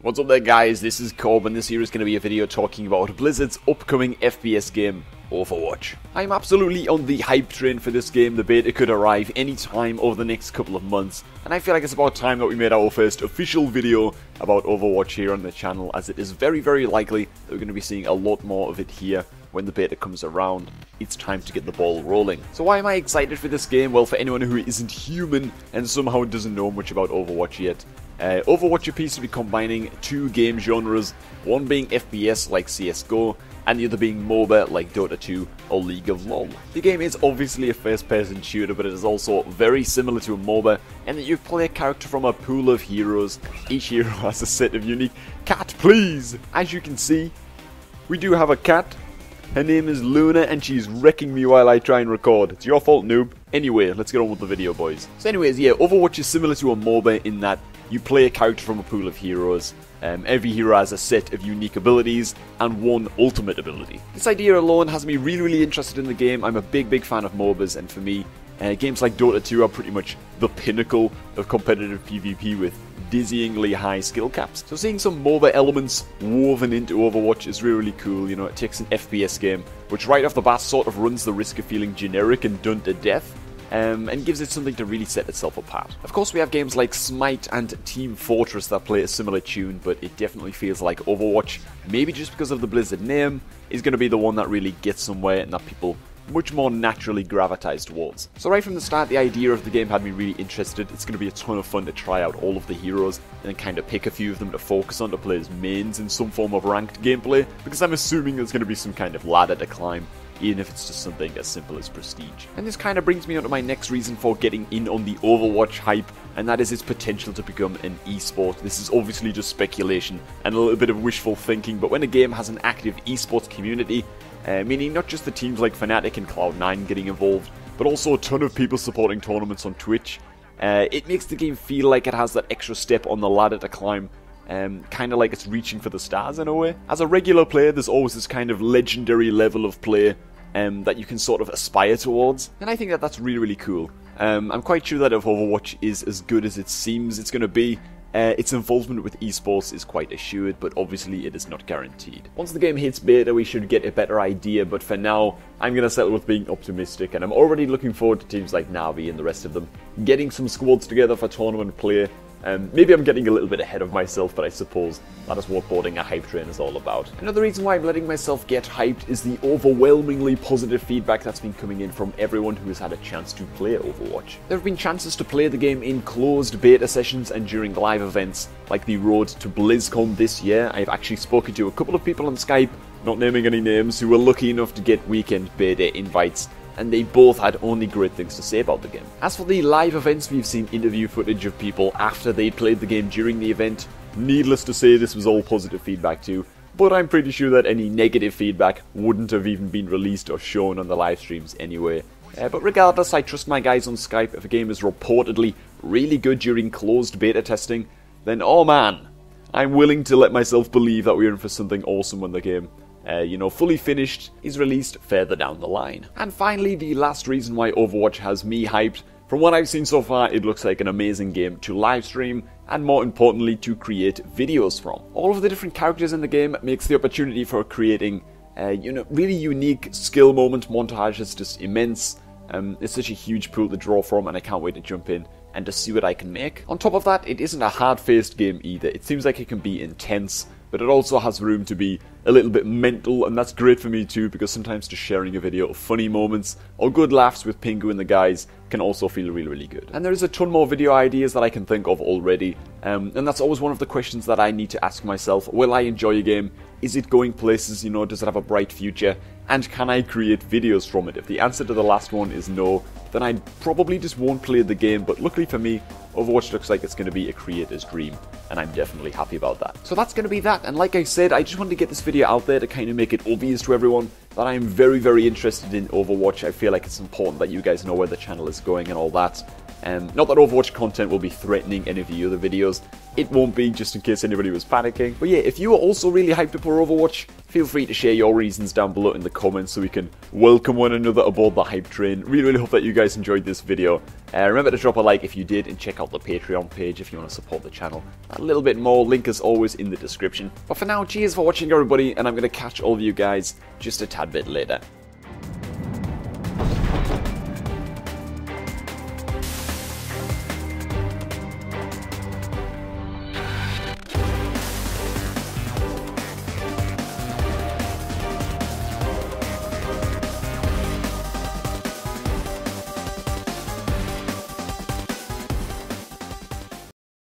What's up there guys, this is Cobb and this here is going to be a video talking about Blizzard's upcoming FPS game, Overwatch. I'm absolutely on the hype train for this game. The beta could arrive anytime over the next couple of months, and I feel like it's about time that we made our first official video about Overwatch here on the channel, as it is very likely that we're going to be seeing a lot more of it here when the beta comes around. It's time to get the ball rolling. So why am I excited for this game? Well, for anyone who isn't human and somehow doesn't know much about Overwatch yet, Overwatch appears to be combining two game genres, one being FPS like CSGO, and the other being MOBA like Dota 2 or League of LoL. The game is obviously a first-person shooter, but it is also very similar to a MOBA, in that you play a character from a pool of heroes. Each hero has a set of unique... Cat, please! As you can see, we do have a cat. Her name is Luna, and she's wrecking me while I try and record. It's your fault, noob. Anyway, let's get on with the video, boys. So anyways, yeah, Overwatch is similar to a MOBA in that you play a character from a pool of heroes. Every hero has a set of unique abilities and one ultimate ability. This idea alone has me really interested in the game. I'm a big fan of MOBAs, and for me, games like Dota 2 are pretty much the pinnacle of competitive PvP with dizzyingly high skill caps. So seeing some MOBA elements woven into Overwatch is really cool. You know, it takes an FPS game, which right off the bat sort of runs the risk of feeling generic and done to death, and gives it something to really set itself apart. Of course, we have games like Smite and Team Fortress that play a similar tune, but it definitely feels like Overwatch, maybe just because of the Blizzard name, is going to be the one that really gets somewhere and that people much more naturally gravitize towards. So right from the start, the idea of the game had me really interested. It's going to be a ton of fun to try out all of the heroes and then kind of pick a few of them to focus on to play as mains in some form of ranked gameplay, because I'm assuming there's going to be some kind of ladder to climb, even if it's just something as simple as prestige. And this kind of brings me on to my next reason for getting in on the Overwatch hype, and that is its potential to become an esport. This is obviously just speculation and a little bit of wishful thinking, but when a game has an active esports community, meaning not just the teams like Fnatic and Cloud9 getting involved, but also a ton of people supporting tournaments on Twitch, it makes the game feel like it has that extra step on the ladder to climb, kind of like it's reaching for the stars in a way. As a regular player, there's always this kind of legendary level of play that you can sort of aspire towards, and I think that that's really cool. I'm quite sure that if Overwatch is as good as it seems it's going to be, its involvement with esports is quite assured, but obviously it is not guaranteed. Once the game hits beta, we should get a better idea, but for now, I'm going to settle with being optimistic, and I'm already looking forward to teams like Na'Vi and the rest of them getting some squads together for tournament play. Maybe I'm getting a little bit ahead of myself, but I suppose that is what boarding a hype train is all about. Another reason why I'm letting myself get hyped is the overwhelmingly positive feedback that's been coming in from everyone who has had a chance to play Overwatch. There have been chances to play the game in closed beta sessions and during live events like the Road to BlizzCon this year. I've actually spoken to a couple of people on Skype, not naming any names, who were lucky enough to get weekend beta invites, and they both had only great things to say about the game. As for the live events, we've seen interview footage of people after they played the game during the event. Needless to say, this was all positive feedback too, but I'm pretty sure that any negative feedback wouldn't have even been released or shown on the live streams anyway. But regardless, I trust my guys on Skype. If a game is reportedly really good during closed beta testing, then oh man, I'm willing to let myself believe that we're in for something awesome when the game fully finished, is released further down the line. And finally, the last reason why Overwatch has me hyped. From what I've seen so far, it looks like an amazing game to live stream, and more importantly, to create videos from. All of the different characters in the game makes the opportunity for creating, really unique skill moment montages just immense. It's such a huge pool to draw from, and I can't wait to jump in and to see what I can make. On top of that, it isn't a hard-faced game either. It seems like it can be intense, but it also has room to be a little bit mental, and that's great for me too, because sometimes just sharing a video of funny moments or good laughs with Pingu and the guys can also feel really good. And there's a ton more video ideas that I can think of already, and that's always one of the questions that I need to ask myself. Will I enjoy a game? Is it going places? Does it have a bright future? And can I create videos from it? If the answer to the last one is no, then I probably just won't play the game, but luckily for me, Overwatch looks like it's going to be a creator's dream, and I'm definitely happy about that. So that's going to be that, and like I said, I just wanted to get this video out there to kind of make it obvious to everyone that I'm very interested in Overwatch. I feel like it's important that you guys know where the channel is going and all that. Not that Overwatch content will be threatening any of the other videos. It won't be, just in case anybody was panicking. But yeah, if you are also really hyped up for Overwatch, feel free to share your reasons down below in the comments so we can welcome one another aboard the hype train. Really hope that you guys enjoyed this video. Remember to drop a like if you did, and check out the Patreon page if you want to support the channel a little bit more. Link is always in the description. But for now, cheers for watching everybody, and I'm going to catch all of you guys just a tad bit later.